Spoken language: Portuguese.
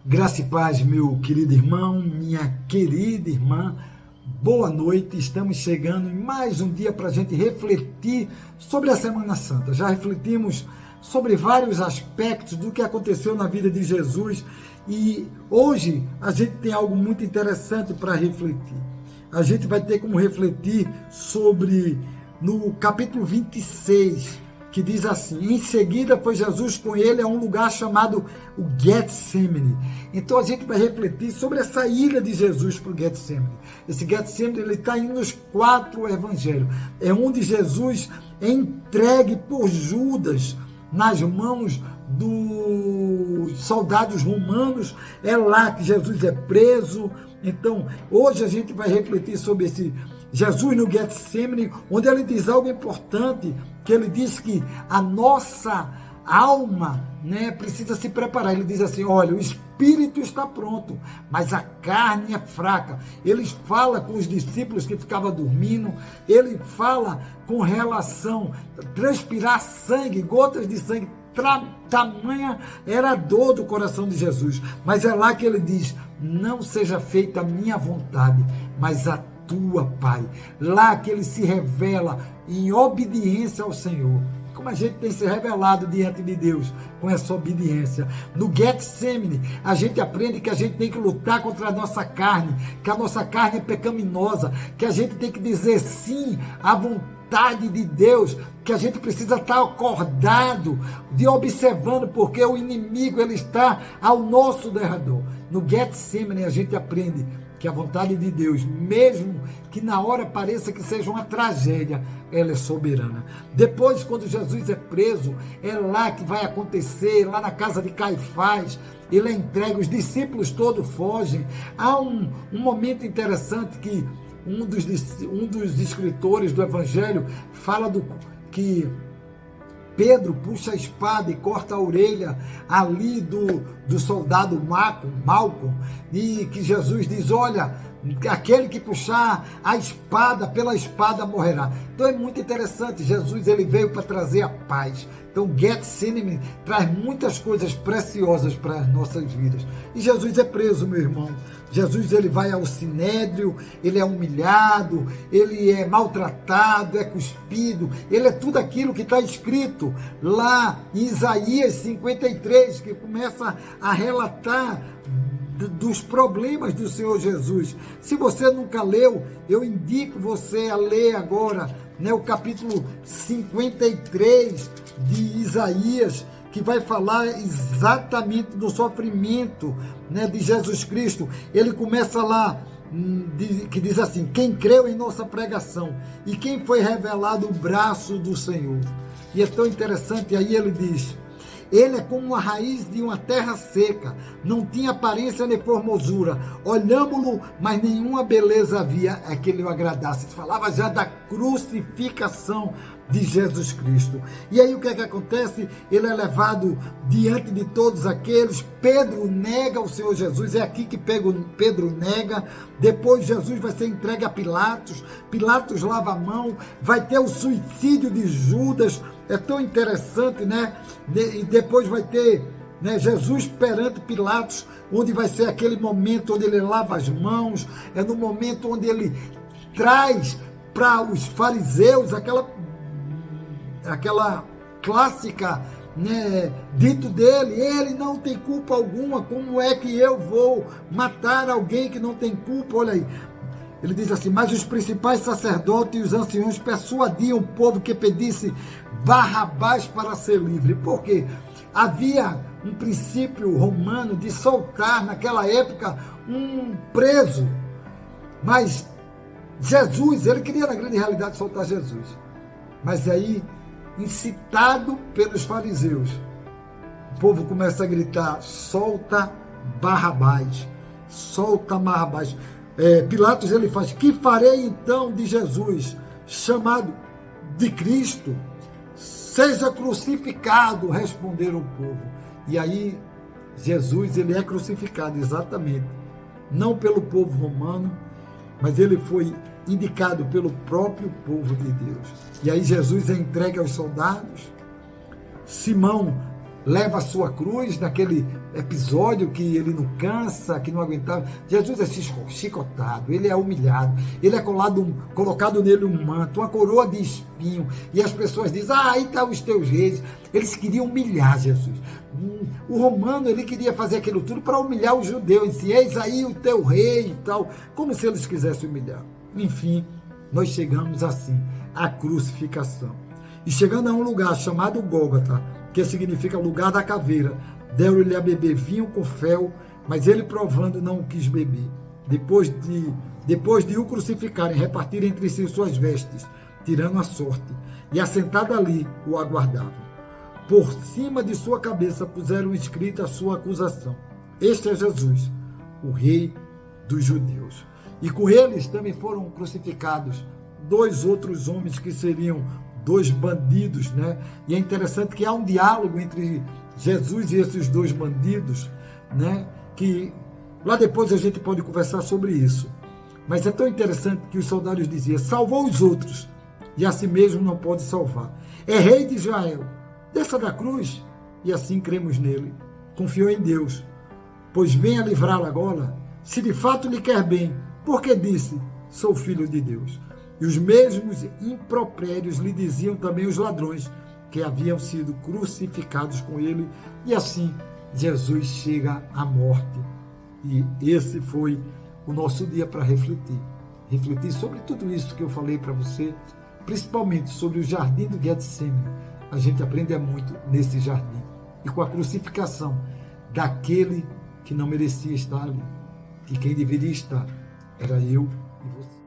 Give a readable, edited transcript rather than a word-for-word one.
Graça e paz, meu querido irmão, minha querida irmã, boa noite. Estamos chegando em mais um dia para a gente refletir sobre a Semana Santa. Já refletimos sobre vários aspectos do que aconteceu na vida de Jesus e hoje a gente tem algo muito interessante para refletir. A gente vai ter como refletir sobre, no capítulo 26, que diz assim: em seguida foi Jesus com ele a um lugar chamado o Getsemane. Então a gente vai refletir sobre essa ida de Jesus para o Getsemane. Esse Getsemane, ele está aí nos 4 evangelhos. É onde Jesus é entregue por Judas nas mãos dos soldados romanos. É lá que Jesus é preso. Então hoje a gente vai refletir sobre esse Jesus no Getsemane, onde ele diz algo importante, que ele diz que a nossa alma, precisa se preparar. Ele diz assim: olha, o espírito está pronto, mas a carne é fraca. Ele fala com os discípulos que ficavam dormindo, ele fala com relação a transpirar sangue, gotas de sangue, tamanha era a dor do coração de Jesus. Mas é lá que ele diz: não seja feita a minha vontade, mas a tua, Pai. Lá que ele se revela em obediência ao Senhor. Como a gente tem se revelado diante de Deus com essa obediência. No Getsemane, a gente aprende que a gente tem que lutar contra a nossa carne, que a nossa carne é pecaminosa, que a gente tem que dizer sim à vontade de Deus, que a gente precisa estar acordado, de observando, porque o inimigo ele está ao nosso derredor. No Getsemane a gente aprende que a vontade de Deus, mesmo que na hora pareça que seja uma tragédia, ela é soberana. Depois, quando Jesus é preso, é lá que vai acontecer, lá na casa de Caifás, ele é entregue, os discípulos todos fogem. Há um momento interessante que um dos escritores do Evangelho fala que Pedro puxa a espada e corta a orelha ali do soldado Malco, e que Jesus diz: olha, aquele que puxar a espada, pela espada morrerá. Então é muito interessante, Jesus ele veio para trazer a paz. Então Getsemane traz muitas coisas preciosas para as nossas vidas. E Jesus é preso, meu irmão. Jesus ele vai ao sinédrio, ele é humilhado, ele é maltratado, é cuspido, ele é tudo aquilo que está escrito lá em Isaías 53, que começa a relatar dos problemas do Senhor Jesus. Se você nunca leu, eu indico você a ler agora, o capítulo 53 de Isaías, que vai falar exatamente do sofrimento, de Jesus Cristo. Ele começa lá, que diz assim: quem creu em nossa pregação e quem foi revelado o braço do Senhor. E é tão interessante, aí ele diz: ele é como a raiz de uma terra seca, não tinha aparência nem formosura, olhámo-lo, mas nenhuma beleza havia a que lhe agradasse. Falava já da crucificação de Jesus Cristo. E aí o que é que acontece? Ele é levado diante de todos aqueles. Pedro nega o Senhor Jesus, é aqui que Pedro nega. Depois Jesus vai ser entregue a Pilatos, Pilatos lava a mão, vai ter o suicídio de Judas. É tão interessante, E depois vai ter, Jesus perante Pilatos, onde vai ser aquele momento onde ele lava as mãos, é no momento onde ele traz para os fariseus aquela clássica, dito dele: ele não tem culpa alguma, como é que eu vou matar alguém que não tem culpa? Olha aí, ele diz assim: mas os principais sacerdotes e os anciões persuadiam o povo que pedisse Barrabás para ser livre. Por quê? Havia um princípio romano de soltar naquela época um preso, mas Jesus, ele queria na grande realidade soltar Jesus, mas aí, incitado pelos fariseus, o povo começa a gritar: solta Barrabás, solta Barrabás. Pilatos ele faz: que farei então de Jesus, chamado de Cristo? Seja crucificado, responderam o povo. E aí Jesus ele é crucificado, exatamente, não pelo povo romano, mas ele foi indicado pelo próprio povo de Deus. E aí Jesus é entregue aos soldados. Simão leva a sua cruz, naquele episódio que ele não cansa, que não aguentava. Jesus é chicotado, ele é humilhado, ele é colocado nele um manto, uma coroa de espinho, e as pessoas dizem, aí estão os teus reis. Eles queriam humilhar Jesus. O romano, ele queria fazer aquilo tudo para humilhar os judeus, disse, eis aí o teu rei e tal, como se eles quisessem humilhar. Enfim, nós chegamos assim, à crucificação. E chegando a um lugar chamado Gólgota, que significa lugar da caveira, deram-lhe a beber vinho com fel, mas ele, provando, não o quis beber. Depois de o crucificarem, repartirem entre si suas vestes, tirando a sorte, e assentado ali, o aguardavam. Por cima de sua cabeça puseram escrita a sua acusação. Este é Jesus, o rei dos judeus. E com eles também foram crucificados 2 outros homens que seriam 2 bandidos, né? E é interessante que há um diálogo entre Jesus e esses 2 bandidos, né? Que lá depois a gente pode conversar sobre isso. Mas é tão interessante que os soldados diziam, salvou os outros, e a si mesmo não pode salvar. É rei de Israel, desça da cruz, e assim cremos nele. Confiou em Deus, pois venha livrá-lo agora, se de fato lhe quer bem, porque disse, sou filho de Deus. E os mesmos impropérios lhe diziam também os ladrões que haviam sido crucificados com ele. E assim Jesus chega à morte. E esse foi o nosso dia para refletir. Refletir sobre tudo isso que eu falei para você, principalmente sobre o jardim do Getsemane. A gente aprende muito nesse jardim. E com a crucificação daquele que não merecia estar ali. Que quem deveria estar era eu e você.